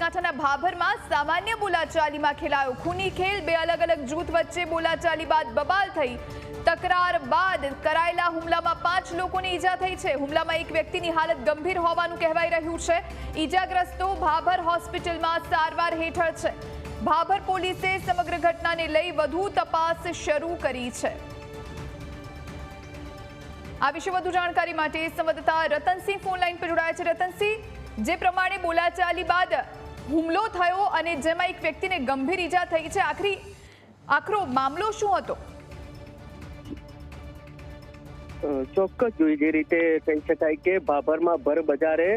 બનાસકાંઠાના ભાભરમાં સામાન્ય બોલાચાલીમાં ખેલાયો ખૂની ખેલ। બે અલગ અલગ જૂથ વચ્ચે બોલાચાલી બાદ બબાલ થઈ। તકરાર બાદ કરાયેલા હુમલામાં 5 લોકોને ઈજા થઈ છે। હુમલામાં એક વ્યક્તિની હાલત ગંભીર હોવાનું કહેવાઈ રહ્યું છે। ઈજાગ્રસ્તો ભાભર હોસ્પિટલમાં સારવાર હેઠળ છે। ભાભર પોલીસે સમગ્ર ઘટનાને લઈ વધુ તપાસ શરૂ કરી છે। આ વિશે વધુ જાણકારી માટે સંવાદદાતા રતનસિંહ ફોન લાઈન પર જોડાયા છે। રતનસિંહ, જે પ્રમાણે બોલાચાલી બાદ હુમલો થયો અને જેમાં એક વ્યક્તિને ગંભીર ઈજા થઈ છે, આખરો મામલો શું હતો? ચોક્કસ જોઈ જે રીતે કહી શકાય કે ભાભરમાં ભર બજારે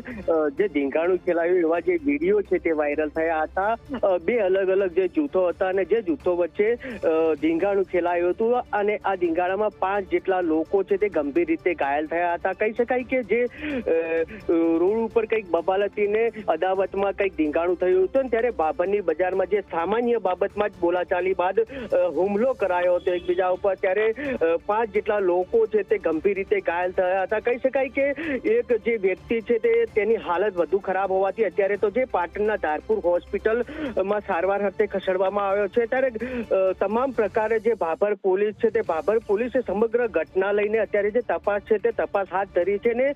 જે ધીંગાણું ખેલાયું એવા જે વિડીયો છે તે વાયરલ થયા હતા। બે અલગ અલગ જે જૂથો હતા અને જે જૂથો વચ્ચે ધીંગાણું ખેલાયું હતું અને આ ધીંગાણામાં 5 જેટલા લોકો છે તે ગંભીર રીતે ઘાયલ થયા હતા। કહી શકાય કે જે રોડ ઉપર કંઈક બબાલતીને અદાવતમાં કંઈક ધીંગાણું થયું હતું ત્યારે ભાભરની બજારમાં જે સામાન્ય બાબતમાં જ બોલાચાલી બાદ હુમલો કરાયો હતો એકબીજા ઉપર, ત્યારે 5 જેટલા લોકો છે તે ગંભીર રીતે ઘાયલ થયા હતા। કહી શકાય કે એક જે વ્યક્તિ છે તેની હાલત વધુ ખરાબ હોવાથી અત્યારે તો જે પાટણના ધારપુર હોસ્પિટલમાં સારવાર અર્થે ખસેડવામાં આવ્યો છે। ત્યારે તમામ પ્રકારે જે ભાભર પોલીસ છે તે ભાભર પોલીસે સમગ્ર ઘટના લઈને અત્યારે જે તપાસ છે તે તપાસ હાથ ધરી છે ને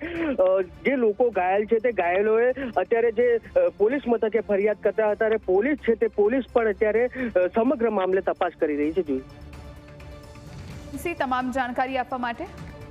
જે લોકો ઘાયલ છે તે ઘાયલોએ અત્યારે જે પોલીસ મથકે ફરિયાદ કરતા હતા અને પોલીસ છે તે પોલીસ પણ અત્યારે સમગ્ર મામલે તપાસ કરી રહી છે। તમામ જાણકારી આપવા માટે